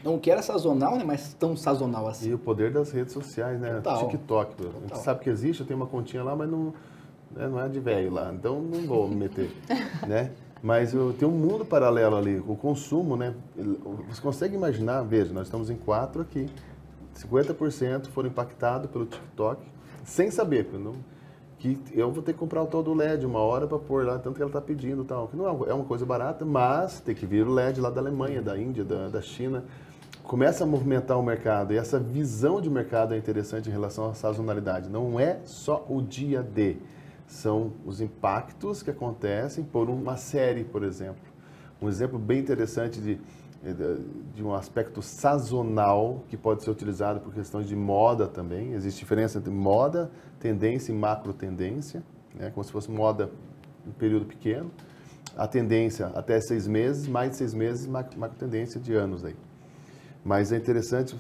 Então o que era sazonal, né, mas tão sazonal assim. E o poder das redes sociais, né? Total. TikTok. A gente sabe que existe, eu tenho uma continha lá, mas não, né, não é de velho lá, então não vou me meter, né? Mas tem um mundo paralelo ali, o consumo, né? Você consegue imaginar, veja, nós estamos em 4 aqui, 50% foram impactados pelo TikTok, sem saber, que eu vou ter que comprar o tal do LED uma hora para pôr lá, tanto que ela está pedindo, tal, que não é uma coisa barata, mas tem que vir o LED lá da Alemanha, da Índia, da China. Começa a movimentar o mercado, e essa visão de mercado é interessante em relação à sazonalidade. Não é só o dia D, são os impactos que acontecem por uma série, por exemplo. Um exemplo bem interessante de um aspecto sazonal que pode ser utilizado por questões de moda também. Existe diferença entre moda, tendência e macro tendência, né? Como se fosse moda em período pequeno. A tendência até 6 meses, mais de 6 meses, macro tendência de anos aí. Mas é interessante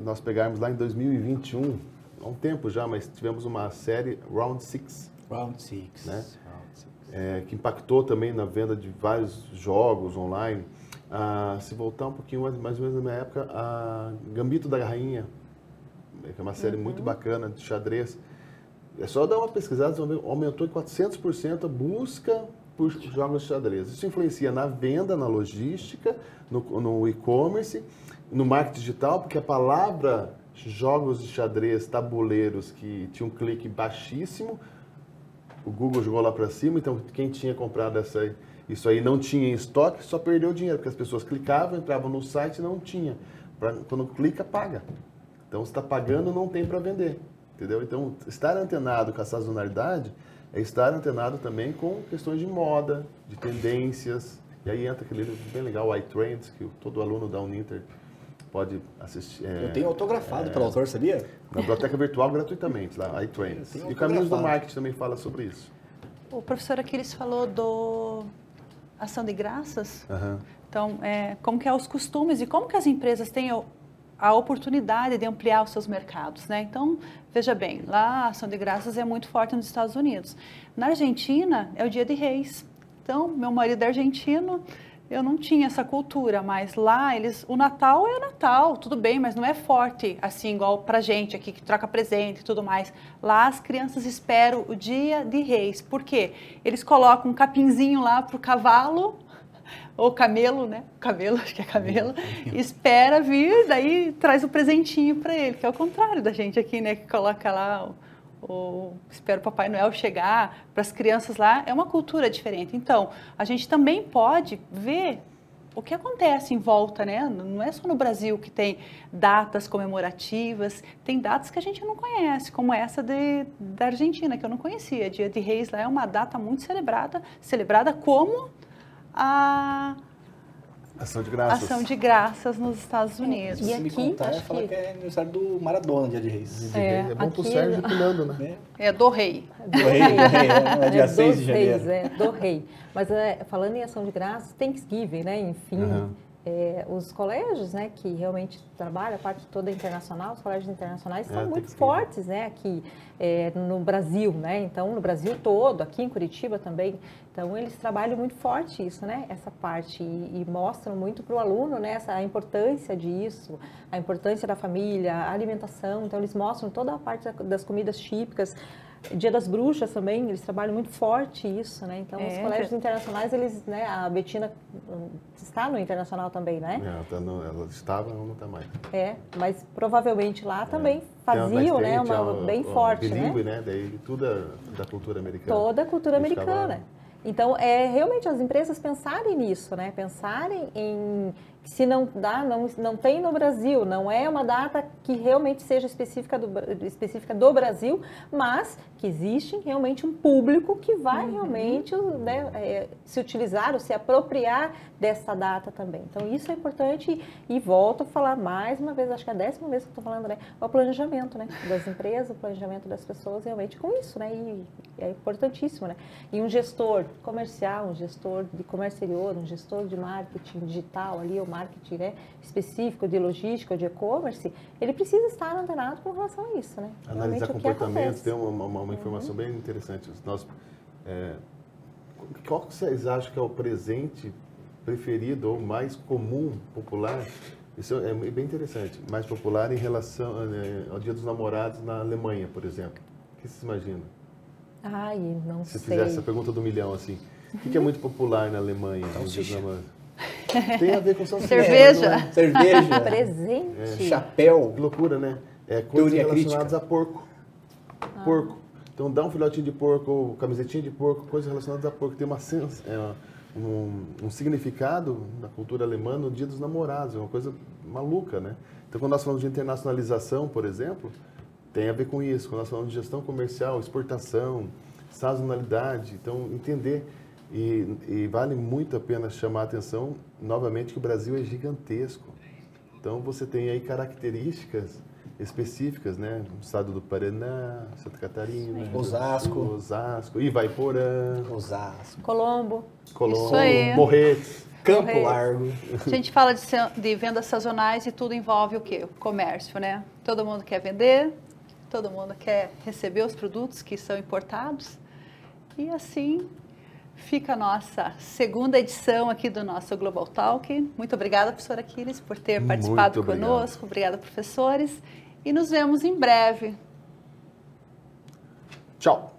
nós pegarmos lá em 2021, há um tempo já, mas tivemos uma série Round 6. Round 6. Né? Que impactou também na venda de vários jogos online. Se voltar um pouquinho mais ou menos na minha época, a Gambito da Rainha, que é uma série muito bacana de xadrez. É só dar uma pesquisada, aumentou em 400% a busca por jogos de xadrez. Isso influencia na venda, na logística, no e-commerce, no marketing digital, porque a palavra jogos de xadrez, tabuleiros, que tinha um clique baixíssimo, o Google jogou lá para cima, então quem tinha comprado isso aí não tinha em estoque, só perdeu dinheiro, porque as pessoas clicavam, entravam no site e não tinha. Quando clica, paga. Então, se está pagando, não tem para vender. Entendeu? Então, estar antenado com a sazonalidade é estar antenado também com questões de moda, de tendências. E aí entra aquele livro bem legal, o iTrends, que todo aluno da Uninter pode assistir. Eu tenho autografado pelo autor, sabia? Na biblioteca virtual gratuitamente, lá, iTrends. E o Caminhos do Marketing também fala sobre isso. O professor Aquiles falou do Ação de Graças. Então, como que é os costumes e como que as empresas têm a oportunidade de ampliar os seus mercados, né? Então, veja bem, lá a Ação de Graças é muito forte nos Estados Unidos. Na Argentina, é o Dia de Reis. Então, meu marido é argentino, eu não tinha essa cultura, mas lá o Natal é Natal, tudo bem, mas não é forte assim igual pra gente aqui que troca presente e tudo mais. Lá as crianças esperam o Dia de Reis. Por quê? Eles colocam um capinzinho lá pro cavalo, ou camelo, né? Camelo, acho que é camelo. Espera vir, daí traz o presentinho para ele, que é o contrário da gente aqui, né? Que coloca lá espera o Papai Noel chegar, para as crianças lá, é uma cultura diferente. Então, a gente também pode ver o que acontece em volta, né? Não é só no Brasil que tem datas comemorativas, tem datas que a gente não conhece, como essa da Argentina, que eu não conhecia. Dia de Reis lá é uma data muito celebrada como a Ação de Graças. Ação de Graças nos Estados Unidos. E aqui, me contar, fala que é aniversário do Maradona, Dia de Reis. É bom pro Sérgio pilhando, né? É do rei. Do rei, é dia 6 de janeiro. Do rei. Mas falando em Ação de Graças, Thanksgiving, né? Enfim, os colégios, né, que realmente trabalham, a parte toda internacional, os colégios internacionais são muito fortes, né, aqui no Brasil, né, então no Brasil todo, aqui em Curitiba também, então eles trabalham muito forte isso, né, essa parte e mostram muito para o aluno, né, a importância disso, a importância da família, a alimentação, então eles mostram toda a parte das comidas típicas. Dia das Bruxas também, eles trabalham muito forte isso, né? Então, os colégios internacionais, eles, né? A Betina está no internacional também, né? Ela estava, não está mais. Mas provavelmente lá também faziam, né? Bem forte, bilíngue, né? Daí tudo da cultura americana. Toda a cultura americana. Então, realmente as empresas pensarem nisso, né? Pensarem em se não dá, não tem no Brasil, não é uma data que realmente seja específica do Brasil, mas que existe realmente um público que vai realmente, né, se utilizar ou se apropriar dessa data também. Então, isso é importante e volto a falar mais uma vez, acho que é a 10ª vez que eu estou falando, né? O planejamento, né? Das empresas, o planejamento das pessoas realmente com isso, né? E é importantíssimo, né? E um gestor comercial, um gestor de comércio exterior, um gestor de marketing digital ali, o marketing, né, específico de logística ou de e-commerce, ele precisa estar antenado com relação a isso, né? Analisar comportamentos, tem uma informação bem interessante. Qual que vocês acham que é o presente preferido ou mais comum, popular? Isso é bem interessante. Mais popular em relação ao Dia dos Namorados na Alemanha, por exemplo. O que vocês imaginam? Ai, não sei. Se sei. fizesse essa pergunta do milhão, assim. O que é muito popular na Alemanha no Dia dos Namorados? Tem a ver com salsicha. Cerveja. Cerveja. Presente. Chapéu. Que loucura, né? Coisas relacionadas a porco. Porco. Então dá um filhotinho de porco, camisetinha de porco, coisas relacionadas a porco. Tem um significado na cultura alemã no Dia dos Namorados. É uma coisa maluca, né? Então quando nós falamos de internacionalização, por exemplo, tem a ver com isso. Quando nós falamos de gestão comercial, exportação, sazonalidade. Então entender... E vale muito a pena chamar a atenção, novamente, que o Brasil é gigantesco. Então, você tem aí características específicas, né? No estado do Paraná, Santa Catarina, Osasco, Ivaiporã, Colombo, Morretes, Campo Largo. A gente fala de vendas sazonais e tudo envolve o quê? O comércio, né? Todo mundo quer vender, todo mundo quer receber os produtos que são importados. E assim... fica a nossa 2ª edição aqui do nosso Global Talk. Muito obrigada, professora Aquiles, por ter participado conosco. Obrigada, professores. E nos vemos em breve. Tchau.